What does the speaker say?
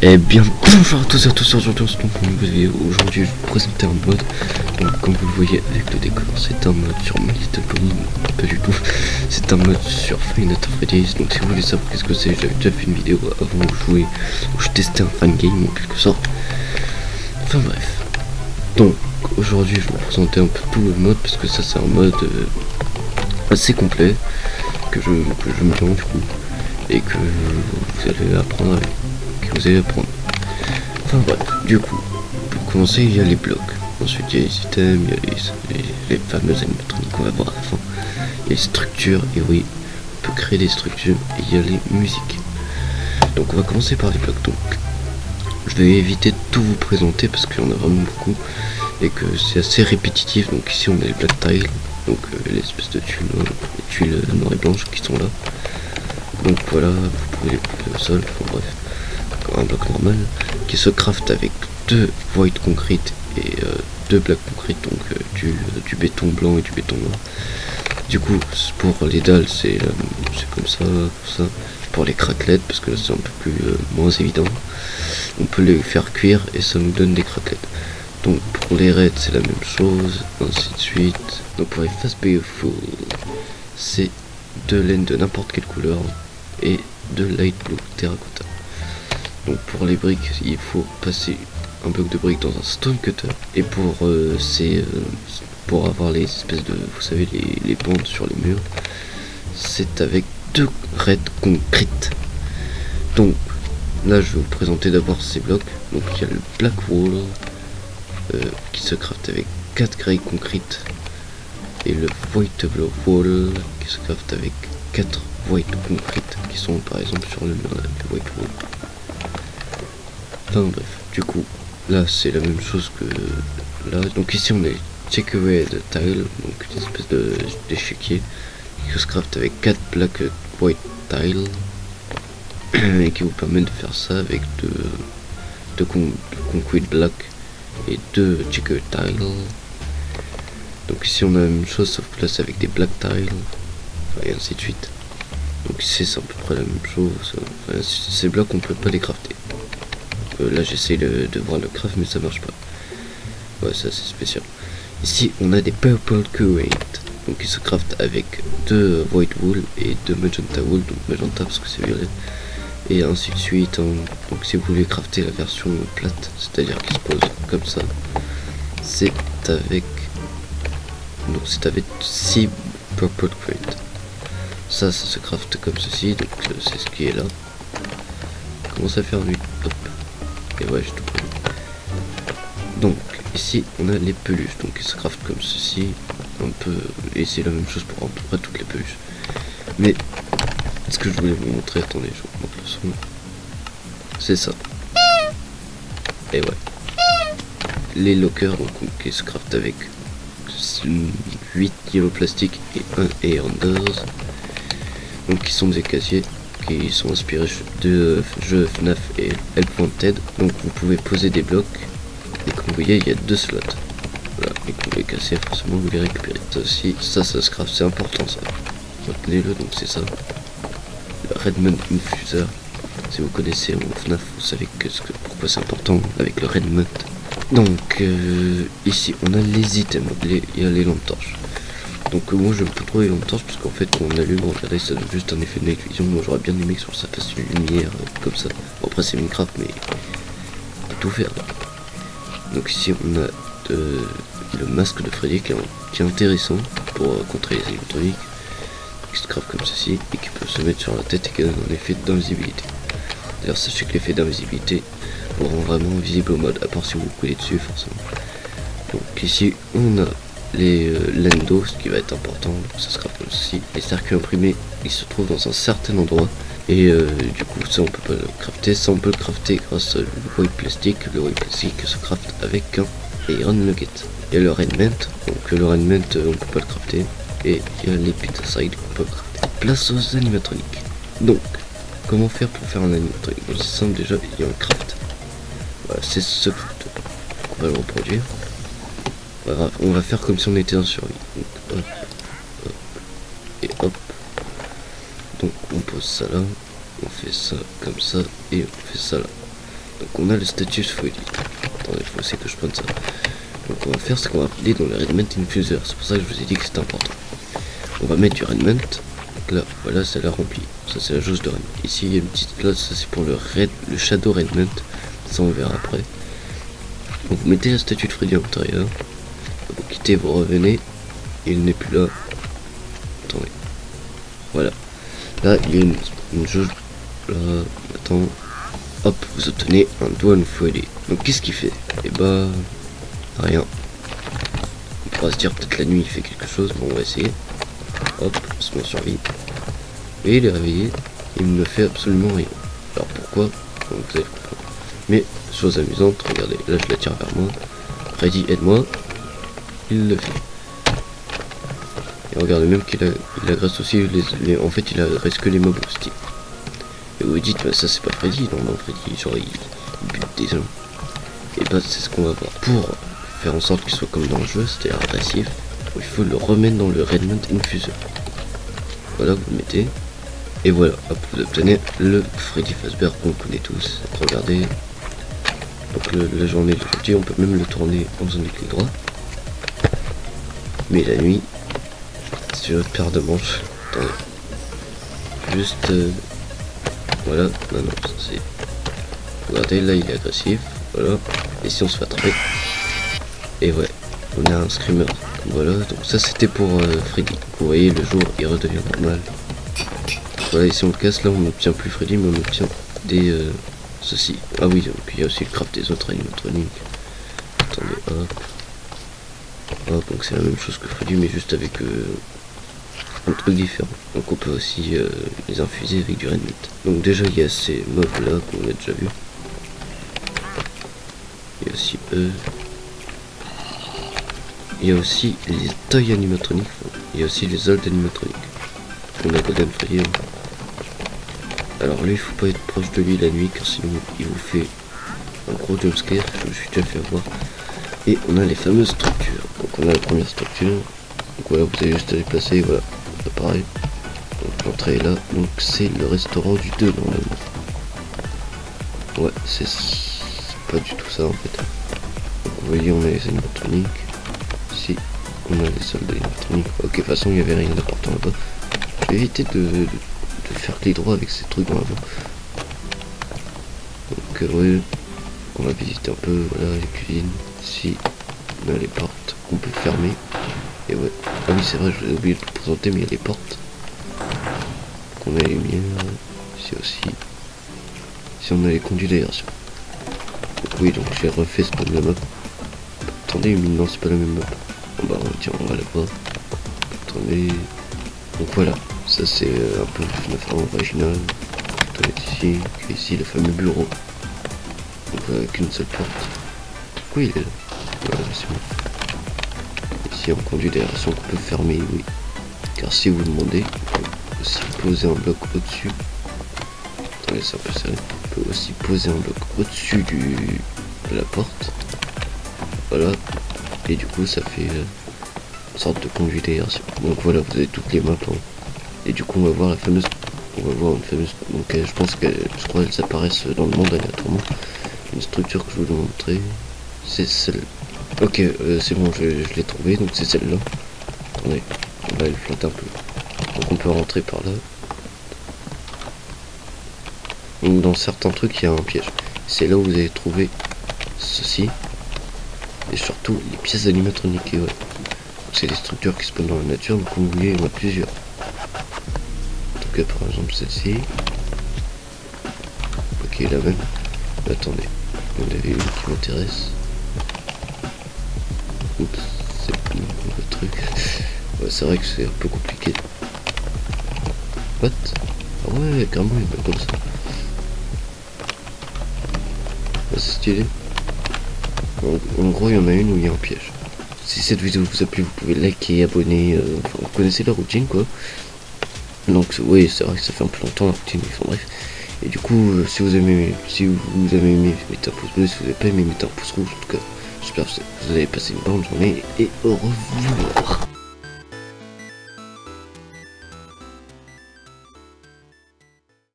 Eh bien, bonjour à tous et à tous, aujourd'hui on se retrouve pour une nouvelle vidéo. Aujourd'hui je vais vous présenter un mode. Donc comme vous le voyez avec le décor, c'est un mode sur My Little Pony, pas du tout. C'est un mode sur Five Nights at Freddy's. Donc si vous voulez savoir qu'est-ce que c'est, j'avais déjà fait une vidéo avant de jouer, où je testais un fan game en quelque sorte. Enfin bref. Donc aujourd'hui je vais vous présenter un peu tout le mode, parce que ça c'est un mode assez complet, que je me lance du coup, et que vous allez apprendre avec. Vous allez apprendre. Enfin bref, du coup, pour commencer, il y a les blocs. Ensuite, il y a les items, il y a les fameuses animatroniques qu'on va voir à la fin. Il y a les structures, et oui, on peut créer des structures, et il y a les musiques. Donc on va commencer par les blocs. Donc, je vais éviter de tout vous présenter parce qu'il y en a vraiment beaucoup, et que c'est assez répétitif. Donc ici on a les black tiles, donc les espèces de tuiles noires et blanches qui sont là. Donc voilà, vous pouvez les couper au sol, enfin bref. Un bloc normal qui se craft avec deux white concrete et deux black concrete, donc du béton blanc et du béton noir. Du coup pour les dalles c'est comme ça, pour ça. Pour les craquelettes, parce que là c'est un peu plus moins évident, on peut les faire cuire et ça nous donne des craquelettes. Donc pour les raids c'est la même chose, ainsi de suite. Donc pour les fast beautiful, c'est de laine de n'importe quelle couleur et de light blue terracotta. Donc pour les briques, il faut passer un bloc de briques dans un stone cutter. Et pour pour avoir les espèces de, vous savez, les bandes sur les murs, c'est avec deux red concrete. Donc là je vais vous présenter d'abord ces blocs. Donc il y a le black wall qui se craft avec 4 grey concrete, et le white wall qui se craft avec 4 white concrete qui sont par exemple sur le mur là, le white wall. Enfin bref, du coup, là c'est la même chose que là. Donc ici on a les checkered tiles, donc une espèce d'échiquier qui se craft avec 4 black white tiles et qui vous permet de faire ça avec deux concrete black et 2 checkered tiles. Donc ici on a la même chose, sauf que là c'est avec des black tiles, et ainsi de suite. Donc ici c'est à peu près la même chose. Enfin, ces blocs on peut pas les crafter. Là j'essaie de voir le craft mais ça marche pas. Ouais, ça c'est spécial. Ici on a des purple curate, donc ils se craftent avec 2 white wool et 2 magenta wool, donc magenta parce que c'est violet, et ainsi de suite. Donc si vous voulez crafter la version plate, c'est-à-dire qui se pose comme ça, c'est avec 6 purple curate. Ça se craft comme ceci, donc c'est ce qui est là. Commence à faire lui. Hop. Et ouais, j'ai tout pris. Donc ici on a les peluches, donc ils se craftent comme ceci, un peu, et c'est la même chose pour à peu près toutes les peluches. Mais ce que je voulais vous montrer, attendez, je vous montre le son. C'est ça. Et ouais. Les lockers, donc qui se craftent avec 8 yellow plastique et 1 air anders. Donc qui sont des casiers qui sont inspirés de jeux FNAF et Help Wanted. Donc vous pouvez poser des blocs, et comme vous voyez il y a 2 slots. Voilà, et que vous les cassez, forcément vous les récupérez. Ça aussi, ça se craft, c'est important ça. Retenez-le, donc c'est ça. Le Redmond Infuser. Si vous connaissez en FNAF, vous savez pourquoi c'est important avec le Redmond. Donc ici on a les items, il y a les lampes torches. Donc moi j'aime pas trop les lampes torches parce qu'en fait quand on allume, regardez, ça donne juste un effet de night vision. Moi j'aurais bien aimé que sur ça fasse une lumière comme ça. Bon, après c'est Minecraft mais on peut tout faire. Donc ici on a le masque de Freddy qui est intéressant pour contrer les électroniques, qui se crave comme ceci et qui peut se mettre sur la tête et qui donne un effet d'invisibilité. D'ailleurs sachez que l'effet d'invisibilité vous rend vraiment visible au mode, à part si vous coulez dessus forcément. Donc ici on a les lendo, ce qui va être important, donc ça sera comme ceci. Les circuits imprimés, ils se trouvent dans un certain endroit, et du coup ça on peut pas le crafter. Ça on peut le crafter grâce au white plastique. Le white plastique se craft avec un iron nugget. Il y a le rainment, donc le rainment on peut pas le crafter, et il y a les pizza side qu'on peut crafter. Place aux animatroniques. Donc comment faire pour faire un animatronique? C'est simple, déjà il y a un craft. Voilà, c'est ce craft. On va le reproduire. Voilà, on va faire comme si on était en survie. Donc, hop, hop, et hop. Donc on pose ça là, on fait ça comme ça, et on fait ça là. Donc on a le status folie. Attendez, il faut aussi que je prenne ça. Donc on va faire ce qu'on va appeler dans le Redmant Infuser. C'est pour ça que je vous ai dit que c'était important. On va mettre du Redmant. Donc là, voilà, ça l'a rempli. Ça c'est la jauge de Redmant. Ici il y a une petite place, ça c'est pour le Shadow Redmant. Ça on verra après. Donc vous mettez la statue de Freddy à l'intérieur. Vous quittez, vous revenez. Il n'est plus là. Attendez. Voilà. Là il y a une jauge. Là, attends. Hop, vous obtenez un doigt folie. Donc qu'est-ce qu'il fait? Et bah rien. On pourra se dire peut-être la nuit il fait quelque chose, bon on va essayer. Hop, on se met en survie. Et il est réveillé, il ne fait absolument rien. Alors pourquoi? Vous allez comprendre. Mais chose amusante, regardez, là je la tire vers moi. Freddy aide-moi. Il le fait. Et regardez même qu'il agresse aussi en fait il agresse que les mobs aussi. Et vous dites bah, ça c'est pas Freddy, non Freddy genre il bute des gens. Et bah c'est ce qu'on va voir. Pour faire en sorte qu'il soit comme dans le jeu, c'est-à-dire agressif, il faut le remettre dans le Redmant Infuser. Voilà, vous le mettez. Et voilà, hop, vous obtenez le Freddy Fazbear qu'on connaît tous. Regardez. Donc la journée d'aujourd'hui, on peut même le tourner en faisant des clics droits. Mais la nuit, c'est une autre paire de manches. Attendez. Juste... voilà, non, ça c'est... Regardez, là il est agressif. Voilà, et si on se fait attraper. Et ouais, on a un screamer. Voilà, donc ça c'était pour Freddy. Vous voyez, le jour il redevient normal. Voilà, et si on le casse, là on n'obtient plus Freddy, mais on obtient des ceci. Ah oui, donc il y a aussi le craft des autres animatroniques. Attendez, hop. Hop, donc c'est la même chose que Freddy, mais juste avec un truc différent. Donc on peut aussi les infuser avec du Redmant. Donc déjà il y a ces mobs là qu'on a déjà vu. Il y a aussi eux. Il y a aussi les toy animatroniques. Il y a aussi les old animatroniques. On a Golden Freddy. Alors lui il faut pas être proche de lui la nuit car sinon il vous fait un gros jumpscare. Je me suis déjà fait avoir. Et on a les fameuses structures. Donc on a la première structure. Donc voilà, vous avez juste à déplacer. Voilà, c'est pareil. Donc l'entrée est là. Donc c'est le restaurant du 2 normalement. Ouais, c'est pas du tout ça en fait. Donc vous voyez, on a les animatroniques. Ici, on a les soldats animatroniques. Ok, de toute façon, il n'y avait rien d'important là-bas. Je vais éviter de faire les droits avec ces trucs dans la main. Donc ouais, on va visiter un peu, voilà, les cuisines. Ici, on a les portes qu'on peut fermer. Et ouais, ah oui c'est vrai, je vous ai oublié de vous présenter, mais il y a les portes. Donc on a les lumières, ici aussi. Ici on a les conduits d'aération. Donc oui, donc j'ai refait ce même map. Attendez, mais non c'est pas la même map. Bon bah tiens, on va la voir. Attendez. Donc voilà, ça c'est un peu le FNAF original. Ici, et ici le fameux bureau. Donc avec une seule porte. Oui, il est là. Voilà, c'est bon. Ici on conduit d'aération qu'on peut fermer, oui. Car si vous demandez, on peut aussi poser un bloc au-dessus. Attendez, c'est un peu serré. On peut aussi poser un bloc au-dessus de la porte. Voilà. Et du coup ça fait une sorte de conduit d'aération. Donc voilà, vous avez toutes les maps. Hein. Et du coup on va voir la fameuse. On va voir une fameuse. Donc je pense je crois qu'elles apparaissent dans le monde aléatoirement. Une structure que je vous ai montré. C'est celle. Ok, c'est bon, je l'ai trouvé, donc c'est celle-là. Attendez, on va le flotter un peu. Donc on peut rentrer par là. Donc dans certains trucs, il y a un piège. C'est là où vous allez trouver ceci. Et surtout les pièces animatroniques. Ouais. C'est des structures qui se posent dans la nature, donc comme vous voyez, il y en a plusieurs. Donc par exemple celle-ci. Ok, la même. Attendez, il y en avait une qui m'intéresse. Oups, c'est plus le truc. Ouais, c'est vrai que c'est un peu compliqué. What? Ah ouais, carrément, il est comme ça. Ouais, c'est stylé. En gros, il y en a une où il y a un piège. Si cette vidéo vous a plu, vous pouvez liker, abonner. Enfin, vous connaissez la routine, quoi. Donc, oui, c'est vrai que ça fait un peu longtemps la routine, enfin bref. Et du coup, si vous avez aimé, mettez un pouce bleu. Si vous n'avez pas aimé, mettez un pouce rouge. En tout cas, j'espère que vous avez passé une bonne journée et au revoir.